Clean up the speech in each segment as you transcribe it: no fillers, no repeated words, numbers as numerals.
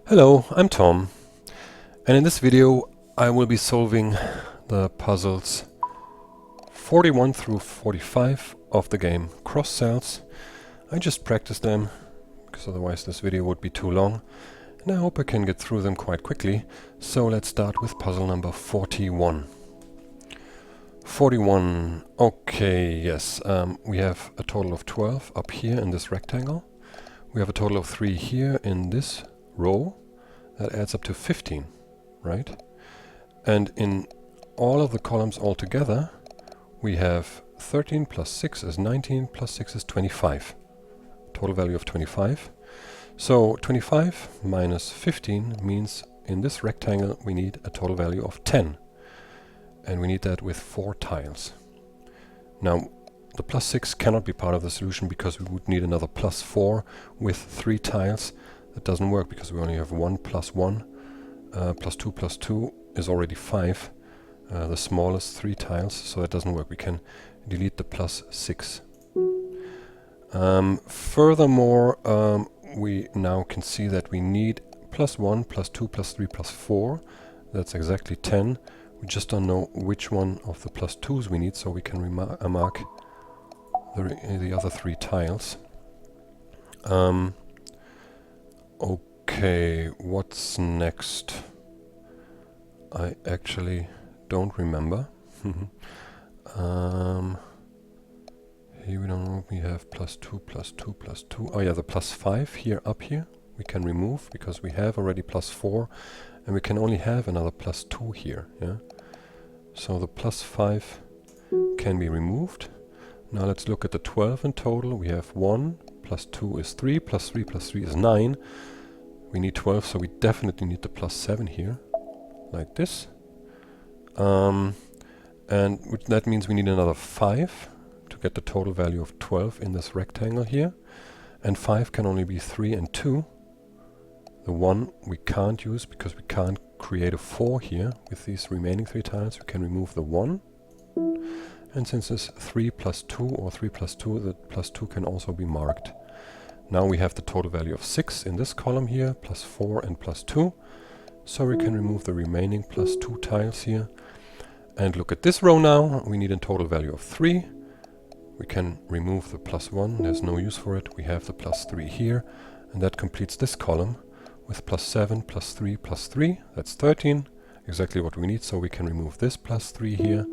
Hello, I'm Tom, and in this video I will be solving the puzzles 41 through 45 of the game CrossCells. I just practiced them, because otherwise this video would be too long, and I hope I can get through them quite quickly. So let's start with puzzle number 41. 41, okay, yes, we have a total of 12 up here in this rectangle. We have a total of 3 here in this row. That adds up to 15, right? And in all of the columns all together, we have 13 plus 6 is 19 plus 6 is 25. Total value of 25. So 25 minus 15 means in this rectangle we need a total value of 10. And we need that with 4 tiles. Now, the plus 6 cannot be part of the solution because we would need another plus 4 with 3 tiles. That doesn't work because we only have 1 plus 1. Plus 2 is already 5. The smallest 3 tiles, so that doesn't work. We can delete the plus 6. Furthermore, we now can see that we need plus 1, plus 2, plus 3, plus 4. That's exactly 10. We just don't know which one of the plus 2s we need, so we can mark the other 3 tiles. Okay, what's next? I actually don't remember. Here we don't know, we have plus 2, plus 2, plus 2. Oh yeah, the plus 5 here, up here, we can remove because we have already plus 4 and we can only have another plus 2 here, yeah? So the plus 5 can be removed. Now let's look at the 12 in total. We have 1, plus 2 is 3, plus 3 plus 3 is 9. We need 12, so we definitely need the plus 7 here, like this. And that means we need another 5 to get the total value of 12 in this rectangle here. And 5 can only be 3 and 2. The 1 we can't use because we can't create a 4 here. With these remaining 3 tiles, we can remove the 1. And since it's 3 plus 2 or 3 plus 2, the plus 2 can also be marked. Now we have the total value of 6 in this column here, plus 4 and plus 2. So we can remove the remaining plus 2 tiles here. And look at this row now. We need a total value of 3. We can remove the plus 1. There's no use for it. We have the plus 3 here. And that completes this column with plus 7, plus 3, plus 3. That's 13. Exactly what we need. So we can remove this plus 3 here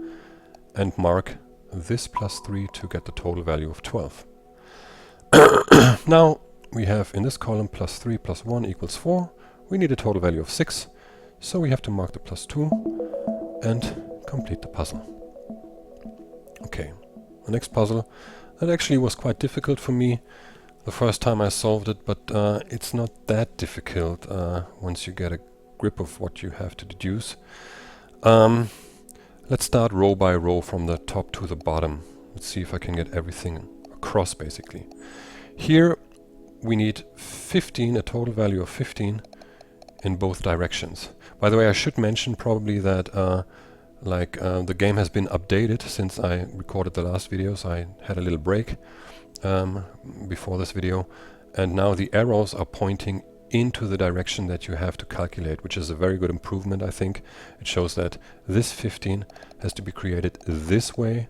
and mark this plus 3 to get the total value of 12. Now we have in this column plus 3 plus 1 equals 4. We need a total value of 6. So we have to mark the plus 2 and complete the puzzle. Okay, the next puzzle, that actually was quite difficult for me the first time I solved it, but it's not that difficult once you get a grip of what you have to deduce. Let's start row by row from the top to the bottom. Let's see if I can get everything across basically. Here we need 15, a total value of 15 in both directions. By the way, I should mention probably that the game has been updated since I recorded the last videos. I had a little break before this video, and now the arrows are pointing into the direction that you have to calculate, which is a very good improvement, I think. It shows that this 15 has to be created this way,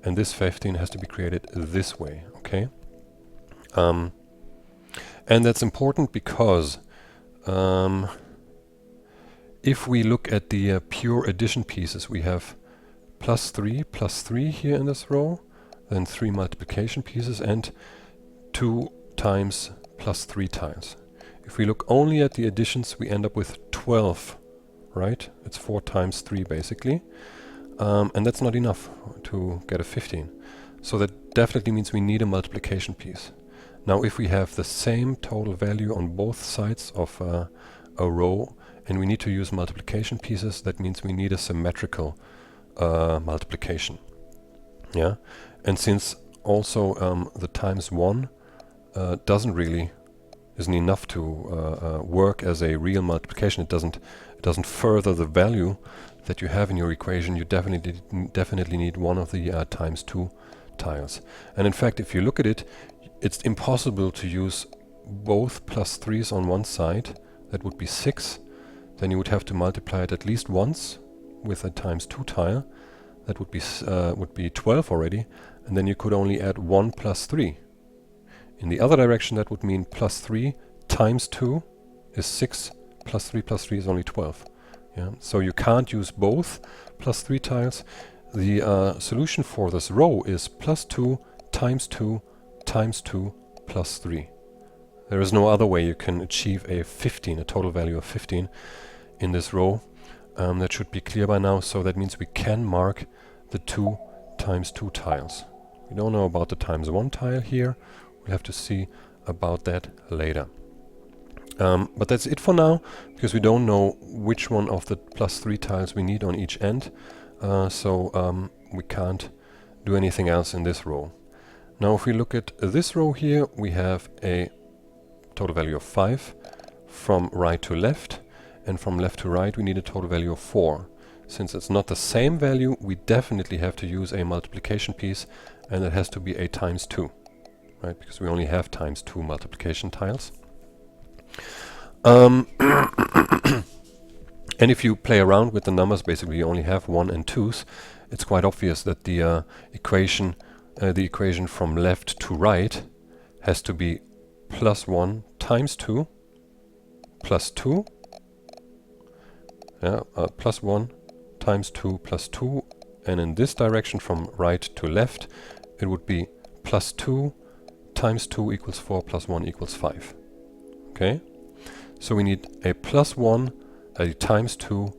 and this 15 has to be created this way, okay? And that's important because if we look at the pure addition pieces, we have plus 3 here in this row, then 3 multiplication pieces, and 2 times plus 3 tiles. If we look only at the additions, we end up with 12, right? It's 4 times 3 basically. And that's not enough to get a 15. So that definitely means we need a multiplication piece. Now if we have the same total value on both sides of a row and we need to use multiplication pieces, that means we need a symmetrical multiplication. Yeah, and since also the times 1 isn't enough to work as a real multiplication, it doesn't further the value that you have in your equation, you definitely need one of the times 2 tiles. And in fact, if you look at it, it's impossible to use both plus 3s on one side that would be 6. Then you would have to multiply it at least once with a times 2 tile. That would be 12 already. And then you could only add 1 plus 3. In the other direction, that would mean plus 3 times 2 is 6, plus 3 is only 12. Yeah? So you can't use both plus 3 tiles. The solution for this row is plus 2 times 2 times 2 plus 3. There is no other way you can achieve a total value of 15 in this row. That should be clear by now. So that means we can mark the 2 times 2 tiles. We don't know about the times 1 tile here. We'll have to see about that later. But that's it for now, because we don't know which one of the plus 3 tiles we need on each end. So we can't do anything else in this row. Now if we look at this row here, we have a total value of 5 from right to left, and from left to right we need a total value of 4. Since it's not the same value, we definitely have to use a multiplication piece, and it has to be a times 2. Right, because we only have times 2 multiplication tiles. And if you play around with the numbers, basically you only have 1 and 2s, it's quite obvious that the equation from left to right has to be plus 1 times 2 plus 2. Plus 1 times 2 plus 2. And in this direction from right to left, it would be plus 2 times 2 equals 4 plus 1 equals 5. Okay? So we need a plus 1, a times 2,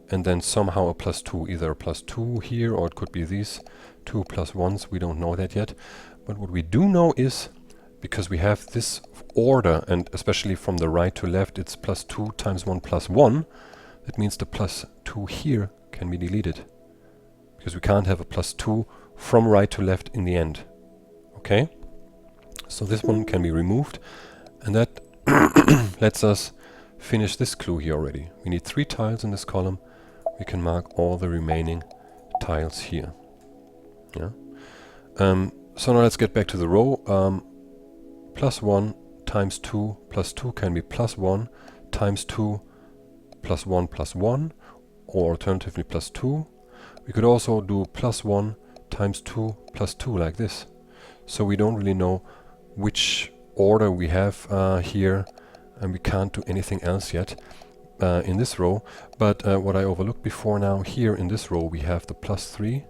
and then somehow a plus 2. Either a plus 2 here, or it could be these 2 plus 1s. We don't know that yet. But what we do know is, because we have this order, and especially from the right to left, it's plus 2 times 1 plus 1. That means the plus 2 here can be deleted. Because we can't have a plus 2 from right to left in the end. Okay? So this one can be removed, and that lets us finish this clue here already. We need 3 tiles in this column. We can mark all the remaining tiles here. Yeah. So now let's get back to the row. Plus 1 times 2 plus 2 can be plus 1 times 2 plus 1 plus 1, or alternatively plus 2. We could also do plus 1 times 2 plus 2 like this. So we don't really know which order we have here, and we can't do anything else yet in this row. But what I overlooked before, now here in this row we have the plus 3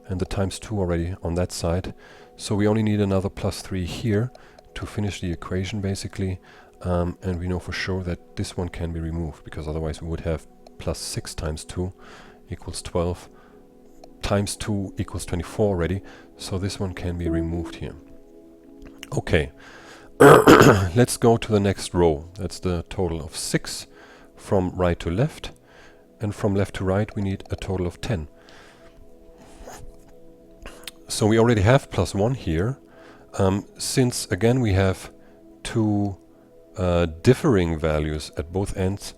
and the times 2 already on that side. So we only need another plus 3 here to finish the equation basically, and we know for sure that this one can be removed, because otherwise we would have plus 6 times 2 equals 12 times 2 equals 24 already. So this one can be removed here. Okay, let's go to the next row. That's the total of 6 from right to left, and from left to right we need a total of 10. So we already have plus 1 here. Since again we have 2 differing values at both ends,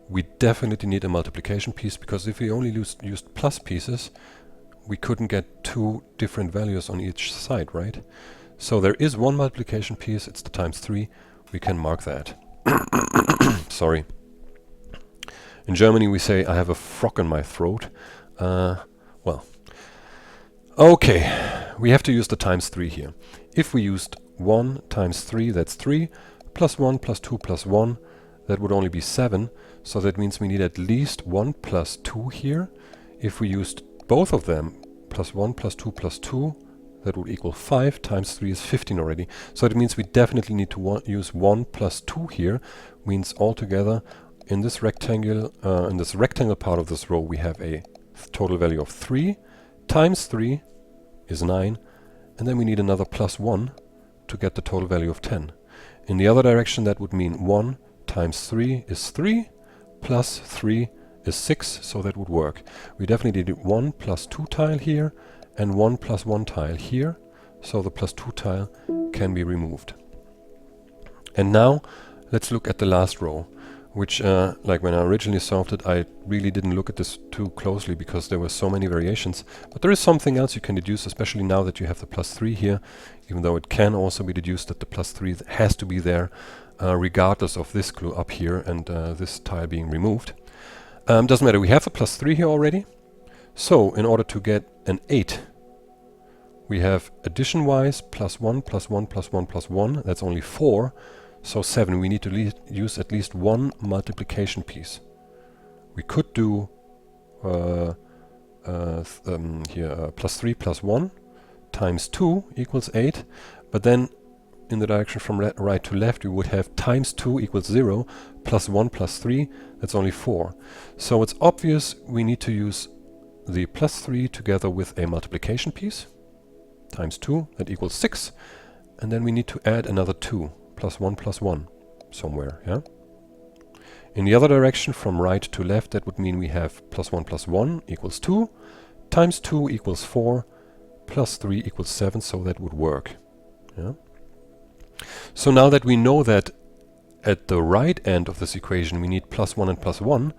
we definitely need a multiplication piece, because if we only used plus pieces, we couldn't get 2 different values on each side, right? So there is one multiplication piece, it's the times 3. We can mark that. Sorry. In Germany we say I have a frog in my throat. Well, okay, we have to use the times 3 here. If we used 1 times 3, that's 3, plus 1 plus 2 plus 1, that would only be 7. So that means we need at least 1 plus 2 here. If we used both of them, plus 1 plus 2 plus 2, that would equal 5 times 3 is 15 already. So it means we definitely need to use 1 plus 2 here. Means altogether in this rectangle part of this row we have a total value of 3 times 3 is 9, and then we need another plus 1 to get the total value of 10. In the other direction that would mean 1 times 3 is 3, plus 3 is 6, so that would work. We definitely need 1 plus 2 tile here, and 1 plus 1 tile here, so the plus 2 tile can be removed. And now let's look at the last row, which like when I originally solved it, I really didn't look at this too closely because there were so many variations. But there is something else you can deduce, especially now that you have the plus 3 here, even though it can also be deduced that the plus 3 has to be there. regardless of this glue up here and this tile being removed. Doesn't matter, we have a +3 here already. So in order to get an 8, we have addition-wise +1, +1, +1, +1. That's only 4. So 7. We need to use at least one multiplication piece. We could do here +3 +1 times 2 equals 8. But then in the direction from right to left, we would have times 2 equals 0, +1 +3, that's only 4. So it's obvious we need to use the +3 together with a multiplication piece, times 2, that equals 6, and then we need to add another 2, +1 +1, somewhere, yeah? In the other direction, from right to left, that would mean we have +1 +1 equals 2, times 2 equals 4, +3 equals 7, so that would work, yeah? So now that we know that at the right end of this equation we need +1 and +1,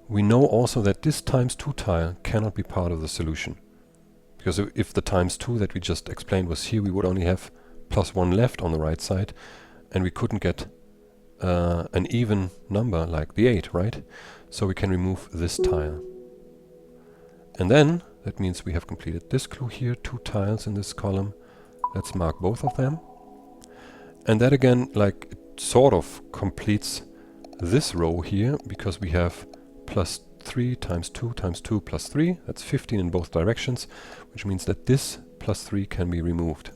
we know also that this times 2 tile cannot be part of the solution. Because if the times 2 that we just explained was here, we would only have +1 left on the right side, and we couldn't get an even number like the 8, right? So we can remove this tile. And then, that means we have completed this clue here, 2 tiles in this column. Let's mark both of them. And that again, like, it sort of completes this row here, because we have +3 times 2 times 2 +3. That's 15 in both directions, which means that this +3 can be removed.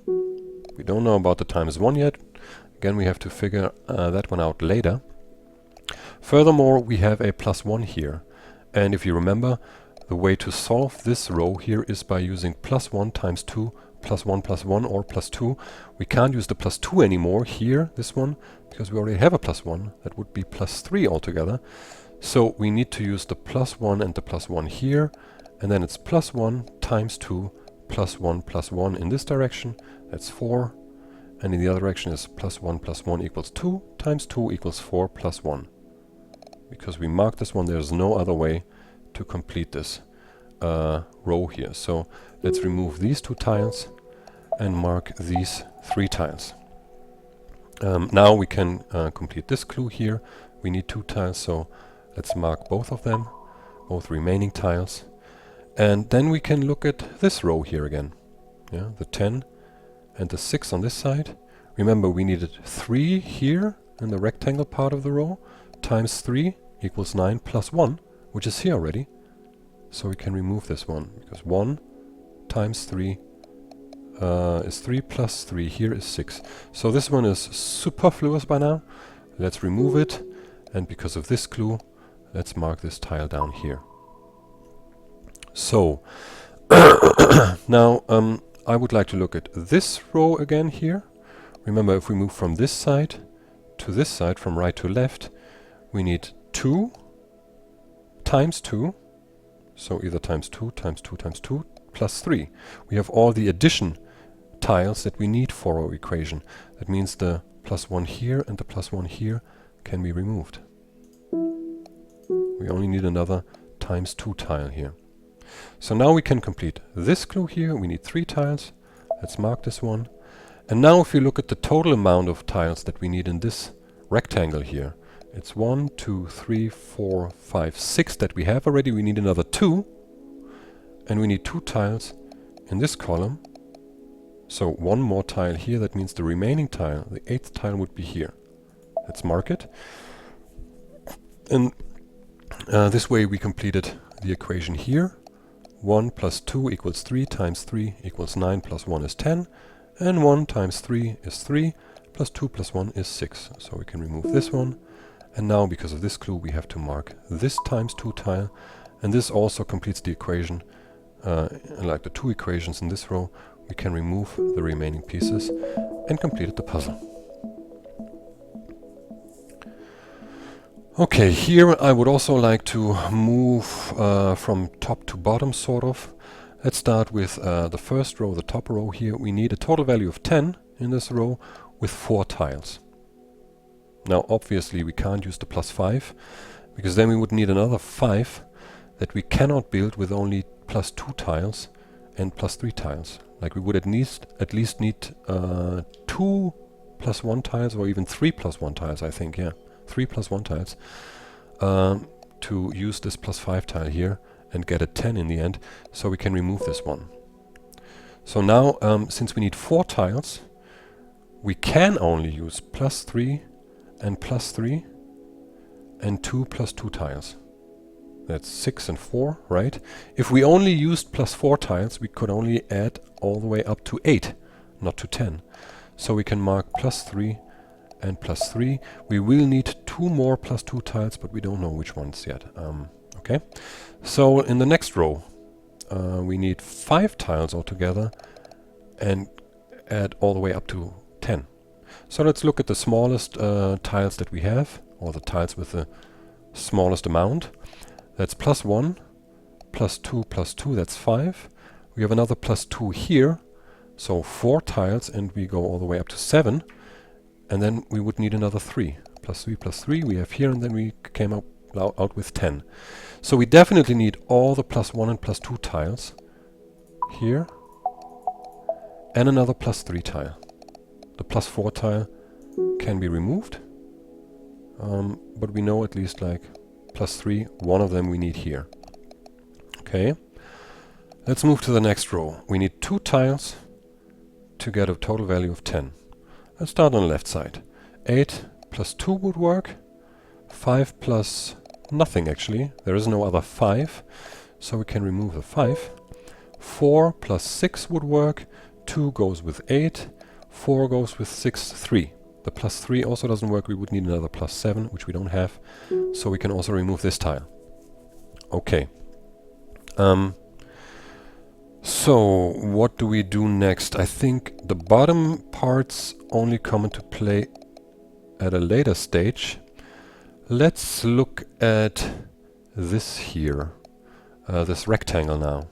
We don't know about the times 1 yet. Again, we have to figure that one out later. Furthermore, we have a +1 here. And if you remember, the way to solve this row here is by using +1 times 2 +1 +1 or +2. We can't use the +2 anymore here, this one, because we already have a +1. That would be +3 altogether. So we need to use the +1 and the +1 here, and then it's +1 times 2 +1 +1 in this direction. That's 4. And in the other direction is +1 +1 equals 2 times 2 equals 4 +1. Because we marked this one, there's no other way to complete this row here. So let's remove these 2 tiles and mark these 3 tiles. Now we can complete this clue here. We need 2 tiles, so let's mark both of them, both remaining tiles. And then we can look at this row here again. Yeah, the 10 and the 6 on this side. Remember, we needed 3 here in the rectangle part of the row, times 3 equals 9 plus 1, which is here already. So we can remove this one, because 1 times 3 is 3 plus 3. Here is 6. So this one is superfluous by now. Let's remove it. And because of this clue, let's mark this tile down here. So, now I would like to look at this row again here. Remember, if we move from this side to this side, from right to left, we need 2 times 2. So either times 2 times 2 times 2 plus 3. We have all the addition tiles that we need for our equation. That means the +1 here and the +1 here can be removed. We only need another times 2 tile here. So now we can complete this clue here. We need 3 tiles. Let's mark this one. And now if you look at the total amount of tiles that we need in this rectangle here, it's 1, 2, 3, 4, 5, 6 that we have already. We need another 2. And we need 2 tiles in this column. So 1 more tile here. That means the remaining tile, the 8th tile, would be here. Let's mark it. And this way we completed the equation here. 1 plus 2 equals 3 times 3 equals 9 plus 1 is 10. And 1 times 3 is 3 plus 2 plus 1 is 6. So we can remove this one. And now, because of this clue, we have to mark this times 2 tile. And this also completes the equation. Like the 2 equations in this row, we can remove the remaining pieces and complete the puzzle. Okay, here I would also like to move from top to bottom, sort of. Let's start with the first row, the top row here. We need a total value of 10 in this row with 4 tiles. Now obviously we can't use the +5, because then we would need another 5 that we cannot build with only +2 tiles and +3 tiles. Like we would at least need 2 +1 tiles, or even 3 +1 tiles, I think, yeah. 3 +1 tiles, to use this +5 tile here and get a 10 in the end, so we can remove this one. So now, since we need 4 tiles, we can only use +3 and +3 and 2 +2 tiles. That's 6 and 4, right? If we only used +4 tiles, we could only add all the way up to 8, not to 10. So we can mark +3 and +3. We will need 2 more +2 tiles, but we don't know which ones yet. Okay, so in the next row, we need 5 tiles altogether and add all the way up to 10. So let's look at the smallest tiles that we have, or the tiles with the smallest amount. That's +1, +2, +2, that's 5. We have another +2 here, so 4 tiles, and we go all the way up to 7. And then we would need another 3. +3, +3 we have here, and then we came out with 10. So we definitely need all the +1 and +2 tiles here, and another +3 tile. The +4 tile can be removed, but we know at least like +3, one of them we need here. Okay, let's move to the next row. We need 2 tiles to get a total value of 10. Let's start on the left side. 8 + 2 would work. 5 plus nothing, actually. There is no other 5, so we can remove the 5. 4 + 6 would work. 2 goes with 8. 4 goes with 6, 3. The +3 also doesn't work. We would need another +7, which we don't have. So we can also remove this tile. Okay. So what do we do next? I think the bottom parts only come into play at a later stage. Let's look at this here, this rectangle now.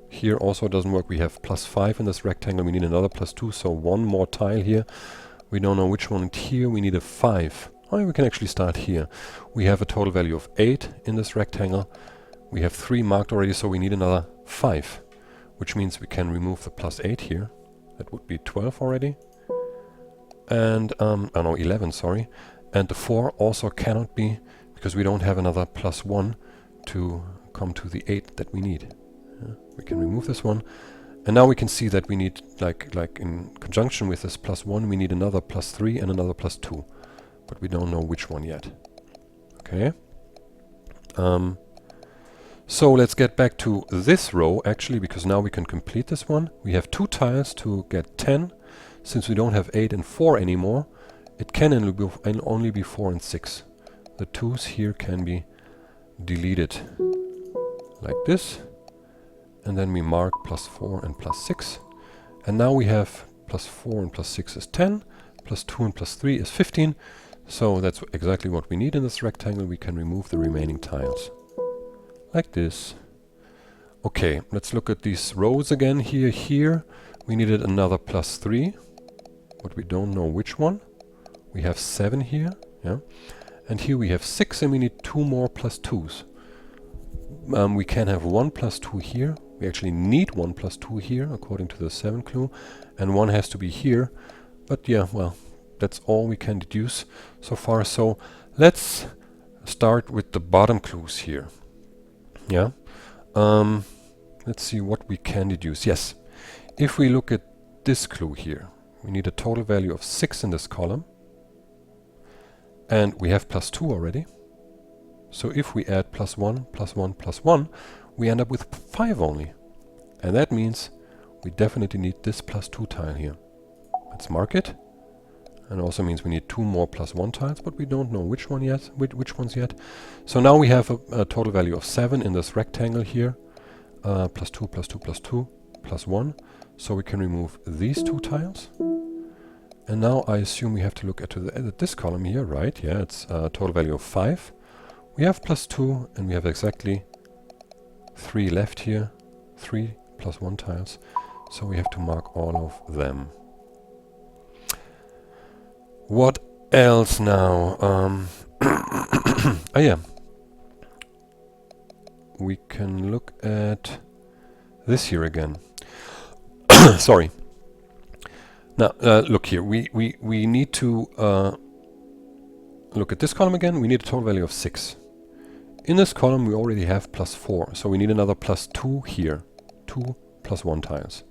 Here also doesn't work. We have +5 in this rectangle. We need another +2, so 1 more tile here. We don't know which one here. We need a 5. Oh, we can actually start here. We have a total value of 8 in this rectangle. We have 3 marked already, so we need another 5, which means we can remove the +8 here. That would be 12 already. And, oh no, 11, sorry. And the 4 also cannot be, because we don't have another +1 to come to the 8 that we need. We can remove this one. And now we can see that we need, like in conjunction with this +1, we need another +3 and another +2. But we don't know which one yet. Okay. So let's get back to this row, actually, because now we can complete this one. We have 2 tiles to get 10. Since we don't have 8 and 4 anymore, it can only be 4 and 6. The 2's here can be deleted like this. And then we mark +4 and +6. And now we have +4 and +6 is 10, +2 and +3 is 15. So that's exactly what we need in this rectangle. We can remove the remaining tiles. Like this. Okay, let's look at these rows again. Here we needed another +3, but we don't know which one. We have 7 here, yeah. And here we have 6, and we need 2 more +2s. We can have 1 +2 here. We actually need 1 +2 here, according to the 7 clue. And 1 has to be here. But yeah, well, that's all we can deduce so far. So let's start with the bottom clues here. Yeah. Let's see what we can deduce. Yes. If we look at this clue here, we need a total value of 6 in this column. And we have +2 already. So if we add +1, +1, +1, we end up with 5 only. And that means we definitely need this +2 tile here. Let's mark it. And also means we need 2 more +1 tiles, but we don't know which one yet, which ones yet. So now we have a total value of 7 in this rectangle here. +2, +2, +2, +1. So we can remove these 2 tiles. And now I assume we have to look at this column here, right? Yeah, it's a total value of 5. We have +2, and we have exactly 3 left here. 3 +1 tiles. So we have to mark all of them. What else now? Oh yeah. We can look at this here again. Sorry. Now, look here. We need to look at this column again. We need a total value of 6. In this column, we already have +4, so we need another +2 here. 2 + 1 tiles.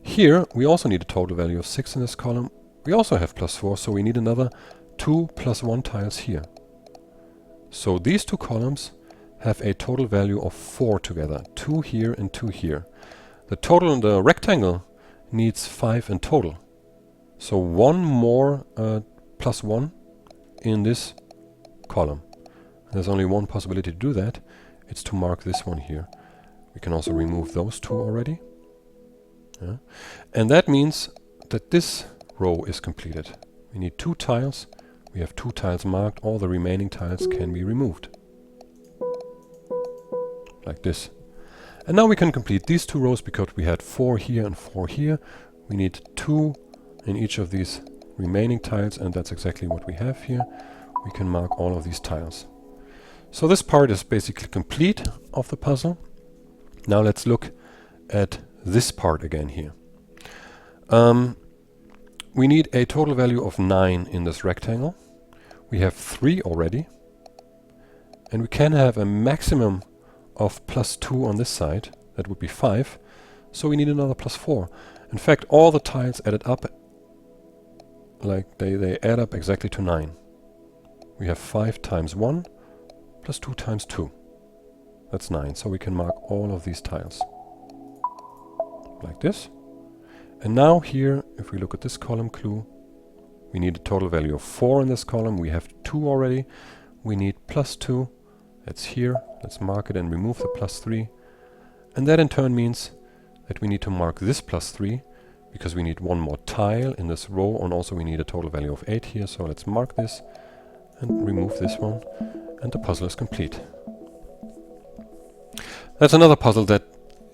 Here, we also need a total value of 6 in this column. We also have +4, so we need another 2 + 1 tiles here. So these two columns have a total value of 4 together. 2 here and 2 here. The total in the rectangle needs 5 in total. So one more +1 in this column. There's only one possibility to do that. It's to mark this one here. We can also remove those two already. Yeah. And that means that this row is completed. We need 2 tiles. We have 2 tiles marked. All the remaining tiles can be removed. Like this. And now we can complete these 2 rows because we had 4 here and 4 here. We need 2 in each of these remaining tiles, and that's exactly what we have here. We can mark all of these tiles. So this part is basically complete of the puzzle. Now let's look at this part again here. We need a total value of 9 in this rectangle. We have 3 already. And we can have a maximum of +2 on this side. That would be 5. So we need another +4. In fact, all the tiles added up, like they add up exactly to 9. We have 5 times 1 plus 2 times 2. That's 9. So we can mark all of these tiles. Like this. And now here, if we look at this column clue, we need a total value of 4 in this column. We have 2 already. We need +2. That's here. Let's mark it and remove the +3. And that in turn means that we need to mark this +3 because we need one more tile in this row, and also we need a total value of 8 here. So let's mark this and remove this one, and the puzzle is complete. That's another puzzle that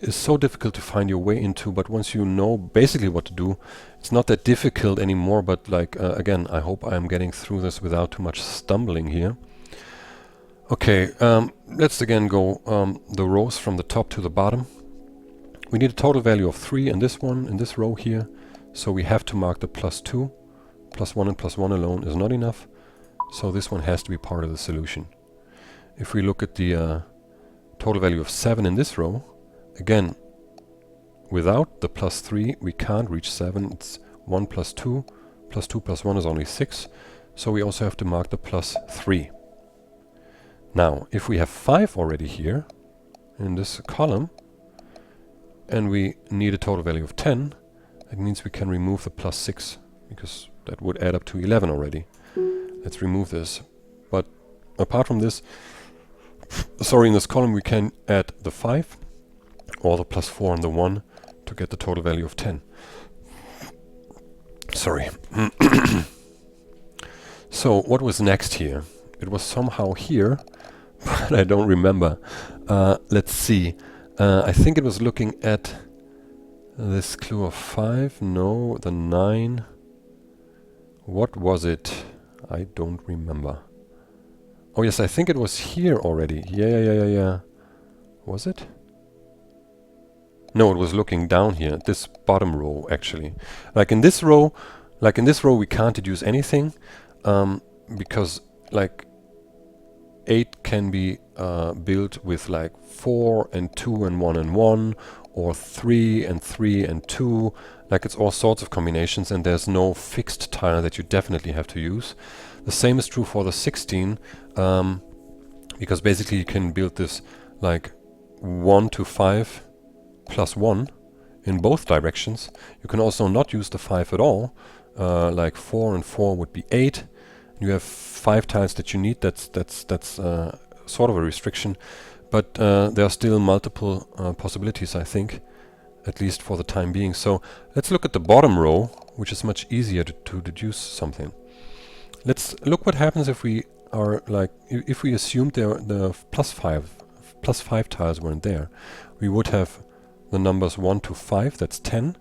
is so difficult to find your way into, but once you know basically what to do, it's not that difficult anymore. But like again, I hope I am getting through this without too much stumbling here. Okay, let's again go the rows from the top to the bottom. We need a total value of 3 in this one, in this row here. So we have to mark the +2. +1 and +1 alone is not enough. So this one has to be part of the solution. If we look at the total value of 7 in this row, again, without the +3, we can't reach 7. It's 1 + 2. +2 + 1 is only 6. So we also have to mark the +3. Now, if we have 5 already here in this column, and we need a total value of 10, that means we can remove the +6, because that would add up to 11 already. Let's remove this. But apart from this, in this column we can add the 5, or the +4 and the 1, to get the total value of 10. Sorry. So what was next here? It was somehow here, but I don't remember. Let's see. I think it was looking at this clue of 5. No, the 9. What was it? I don't remember. Oh yes, I think it was here already. Yeah. Was it? No, it was looking down here, this bottom row actually. Like in this row, we can't deduce anything, because like 8 can be built with like 4 and 2 and 1 and 1, or 3 and 3 and 2. Like it's all sorts of combinations, and there's no fixed tile that you definitely have to use. The same is true for the 16, because basically you can build this like 1 to 5 plus 1 in both directions. You can also not use the 5 at all, like 4 and 4 would be 8. You have 5 tiles that you need. That's sort of a restriction, but there are still multiple possibilities, I think, at least for the time being. So let's look at the bottom row, which is much easier to deduce something. Let's look what happens if we are like, if we assumed the plus 5 tiles weren't there. We would have the numbers 1 to 5, that's 10,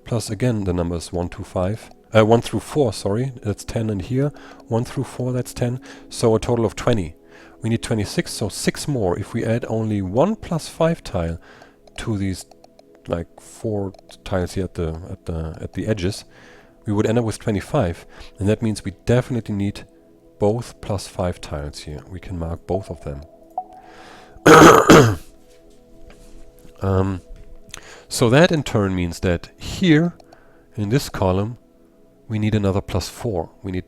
plus again the numbers 1 through 4, sorry, that's 10, and here 1 through 4, that's 10, so a total of 20. We need 26, so 6 more. If we add only one +5 tile to these like 4 tiles here at the edges, we would end up with 25, and that means we definitely need both +5 tiles here. We can mark both of them. So that in turn means that here in this column we need another +4. We need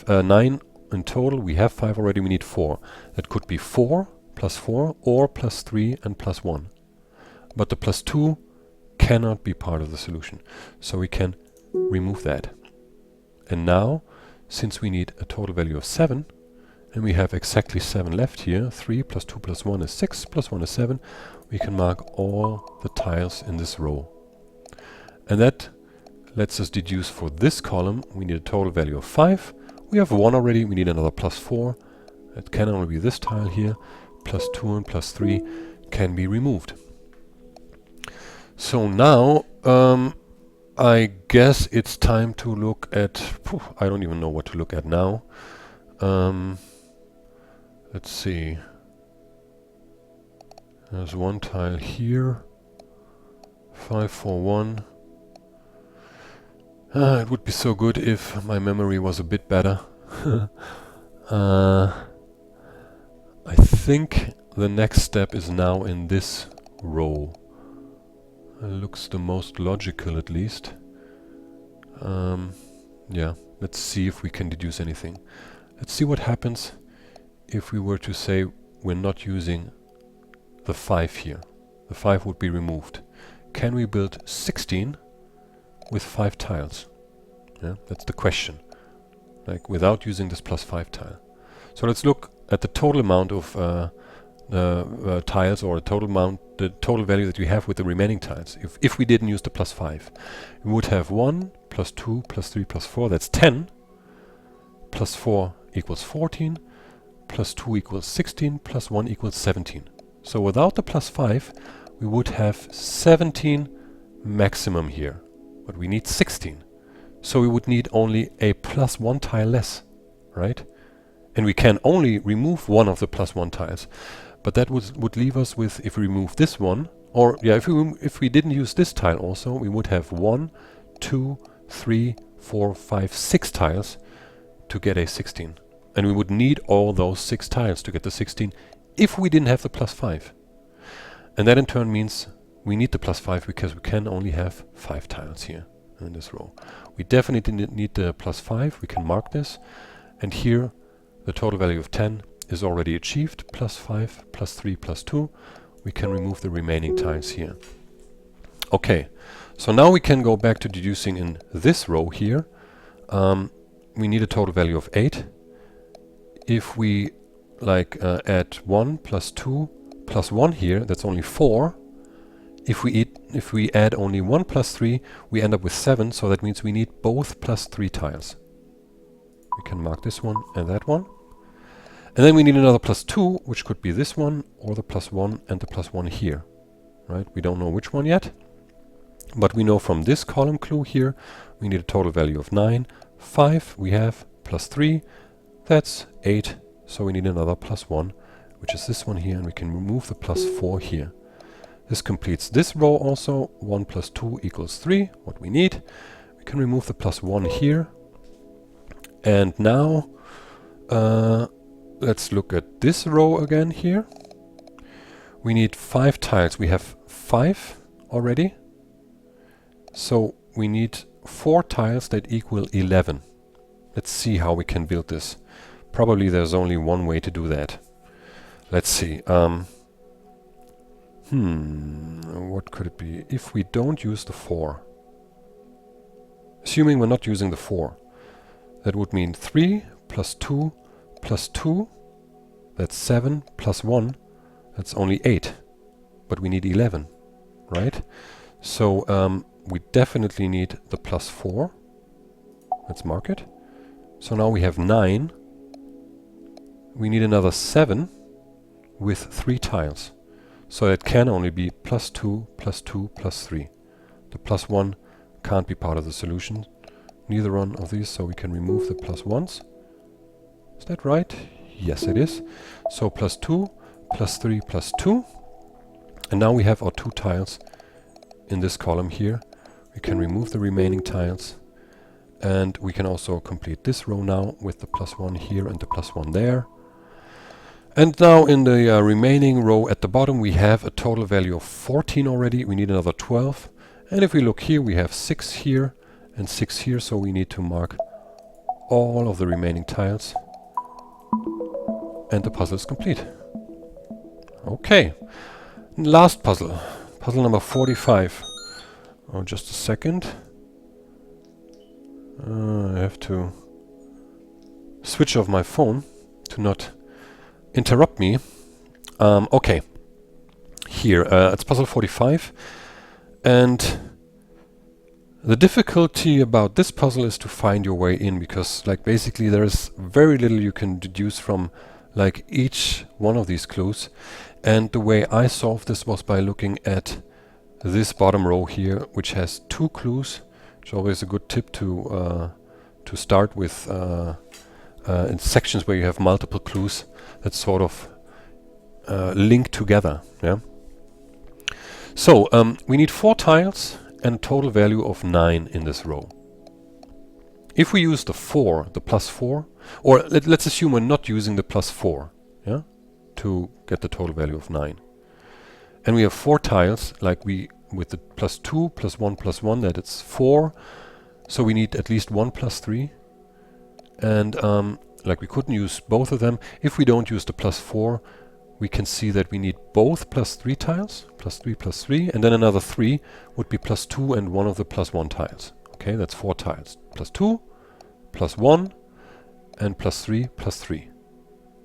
9 in total. We have 5 already. We need 4. That could be 4 + 4 or +3 and +1. But the +2 cannot be part of the solution. So we can remove that. And now, since we need a total value of 7, and we have exactly 7 left here, 3 + 2 + 1 is 6, + 1 is 7, we can mark all the tiles in this row. And that lets us deduce for this column, we need a total value of 5. We have 1 already, we need another +4. It can only be this tile here. +2 and +3 can be removed. So now, I guess it's time to look at... I don't even know what to look at now. Let's see. There's one tile here. 5, 4, 1. It would be so good if my memory was a bit better. I think the next step is now in this row. It looks the most logical, at least. Yeah, let's see if we can deduce anything. Let's see what happens if we were to say we're not using the 5 here. The 5 would be removed. Can we build 16 with 5 tiles? Yeah, that's the question. Like, without using this +5 tile. So let's look at the total amount of tiles, or the total value that we have with the remaining tiles. If we didn't use the +5, we would have 1 + 2 + 3 + 4, that's 10. +4 = 14. +2 = 16. +1 = 17. So without the +5, we would have 17 maximum here. But we need 16. So we would need only a +1 tile less, right? And we can only remove one of the +1 tiles. But that would leave us with, if we remove this one, or yeah, if we didn't use this tile also, we would have 1, 2, 3, 4, 5, 6 tiles to get a 16. And we would need all those 6 tiles to get the 16 if we didn't have the +5. And that in turn means we need the +5 because we can only have 5 tiles here in this row. We definitely need the +5. We can mark this. And here the total value of 10 is already achieved. +5, +3, +2. We can remove the remaining tiles here. Okay, so now we can go back to deducing in this row here. We need a total value of 8. If we add 1 + 2 + 1 here, that's only 4. If we add only 1 + 3, we end up with 7, so that means we need both +3 tiles. We can mark this one and that one. And then we need another +2, which could be this one, or the +1 and the +1 here. Right? We don't know which one yet. But we know from this column clue here, we need a total value of 9. 5 we have, +3, that's 8. So we need another +1, which is this one here, and we can remove the +4 here. This completes this row also. 1 + 2 = 3, what we need. We can remove the +1 here. And now let's look at this row again here. We need 5 tiles. We have 5 already. So we need 4 tiles that equal 11. Let's see how we can build this. Probably there's only one way to do that. Let's see. What could it be? If we don't use the 4. Assuming we're not using the 4. That would mean 3 + 2 + 2. That's 7 + 1. That's only 8. But we need 11, right? So we definitely need the +4. Let's mark it. So now we have 9. We need another 7 with 3 tiles. So it can only be +2 + 2 + 3. The +1 can't be part of the solution. Neither one of these, so we can remove the +1s. Is that right? Yes, it is. So +2 + 3 + 2. And now we have our 2 tiles in this column here. We can remove the remaining tiles. And we can also complete this row now with the +1 here and the +1 there. And now in the remaining row at the bottom we have a total value of 14 already. We need another 12. And if we look here, we have 6 here and 6 here, so we need to mark all of the remaining tiles. And the puzzle is complete. Okay, last puzzle. Puzzle number 45. Oh, just a second. I have to switch off my phone to not interrupt me. Okay, here it's puzzle 45, and the difficulty about this puzzle is to find your way in, because like basically there is very little you can deduce from like each one of these clues. And the way I solved this was by looking at this bottom row here, which has 2 clues. It's always a good tip to start with in sections where you have multiple clues that sort of link together. Yeah. So we need 4 tiles and a total value of 9 in this row. If we use the +4, or let's assume we're not using the +4, yeah, to get the total value of 9, and we have 4 tiles, like with the +2, +1, +1, that it's 4. So we need at least 1 +3. And like we couldn't use both of them. If we don't use the +4, we can see that we need both +3 tiles, +3, +3, and then another 3 would be +2 and one of the +1 tiles. Okay, that's 4 tiles. +2, +1, and +3, +3.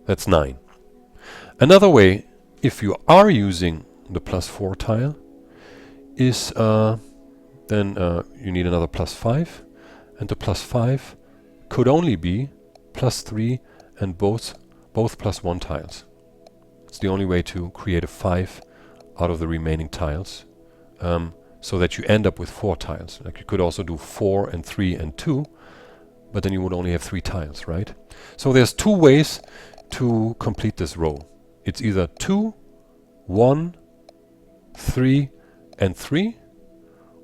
That's 9. Another way, if you are using the +4 tile, is then you need another +5, and the +5 could only be +3 and both +1 tiles. It's the only way to create a 5 out of the remaining tiles, so that you end up with 4 tiles. Like you could also do 4 and 3 and 2, but then you would only have 3 tiles, right? So there's 2 ways to complete this row. It's either 2, 1, 3, and 3,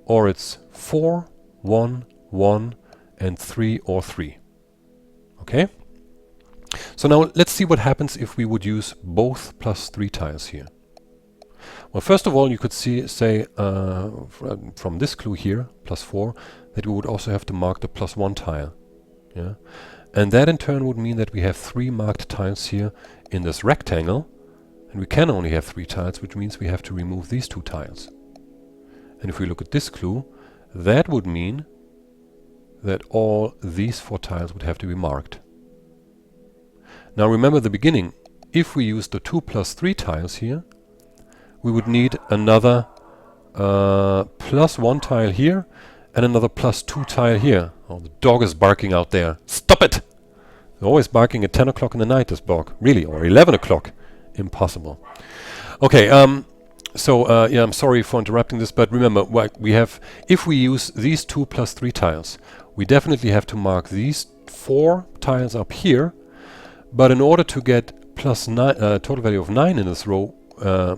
or it's 4, 1, 1, and 3 or 3. Okay? So now let's see what happens if we would use both +3 tiles here. Well, first of all, you could say from this clue here, +4, that we would also have to mark the +1 tile. Yeah? And that in turn would mean that we have 3 marked tiles here in this rectangle, and we can only have 3 tiles, which means we have to remove these 2 tiles. And if we look at this clue, that would mean that all these 4 tiles would have to be marked. Now remember the beginning. If we use the 2 +3 tiles here, we would need another +1 tile here and another +2 tile here. Oh, the dog is barking out there. Stop it! They're always barking at 10 o'clock in the night, this dog. Really, or 11 o'clock. Impossible. Okay, yeah, I'm sorry for interrupting this, but remember, we have, if we use these 2 +3 tiles, we definitely have to mark these 4 tiles up here, but in order to get total value of 9 in this row,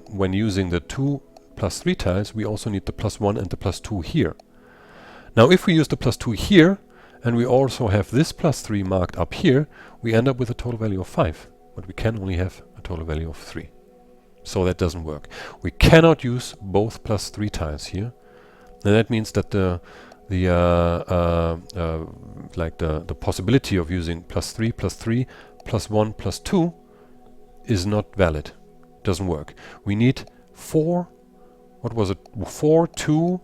when using the 2 +3 tiles, we also need the +1 and the +2 here. Now if we use the +2 here, and we also have this +3 marked up here, we end up with a total value of 5, but we can only have a total value of 3. So that doesn't work. We cannot use both +3 tiles here, and that means that the possibility of using +3, +3, +1, +2 is not valid. Doesn't work. We need 4. What was it? 4, 2,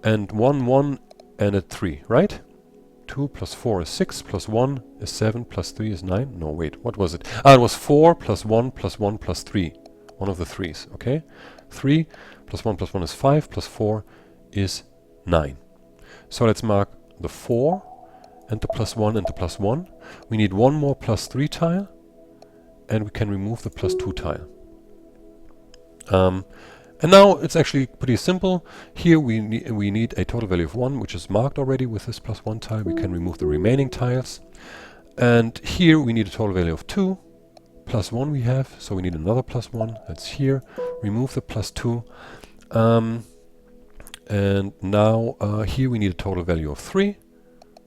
and 1, 1, and a 3, right? 2 + 4 is 6, +1 is 7, +3 is 9. No, wait, what was it? It was 4 + 1 + 1 + 3. One of the 3's, okay? 3 + 1 + 1 is 5, +4 is 9. So let's mark the 4 and the +1 and the +1. We need one more +3 tile, and we can remove the +2 tile. And now it's actually pretty simple. Here we need a total value of 1, which is marked already with this +1 tile. We can remove the remaining tiles. And here we need a total value of 2. +1 we have, so we need another +1. That's here. Remove the +2. And now here we need a total value of 3.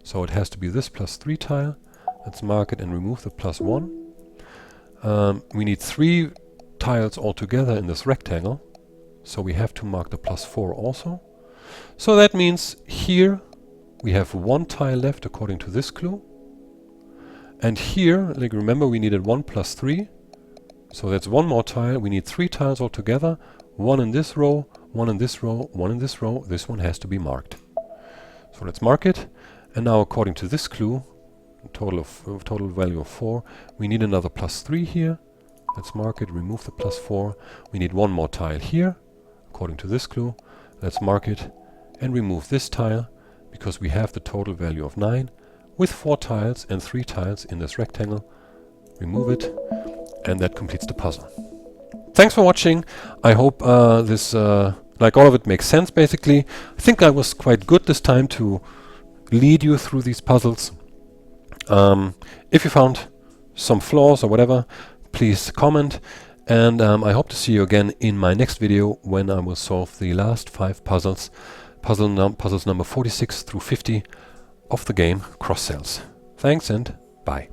So it has to be this plus 3 tile. Let's mark it and remove the plus 1. We need 3 tiles altogether in this rectangle. So we have to mark the plus 4 also. So that means here we have 1 tile left according to this clue. And here, like remember, we needed 1 plus 3. So that's 1 more tile. We need 3 tiles altogether. 1 in this row, 1 in this row, 1 in this row. This one has to be marked. So let's mark it. And now according to this clue, total value of 4, we need another plus 3 here. Let's mark it, remove the plus 4. We need 1 more tile here, according to this clue. Let's mark it and remove this tile, because we have the total value of 9, with 4 tiles and 3 tiles in this rectangle. Remove it, and that completes the puzzle. Thanks for watching. I hope this, like all of it, makes sense basically. I think I was quite good this time to lead you through these puzzles. If you found some flaws or whatever, please comment, and I hope to see you again in my next video when I will solve the last 5 puzzles, puzzles number 46 through 50 of the game CrossCells. Thanks and bye.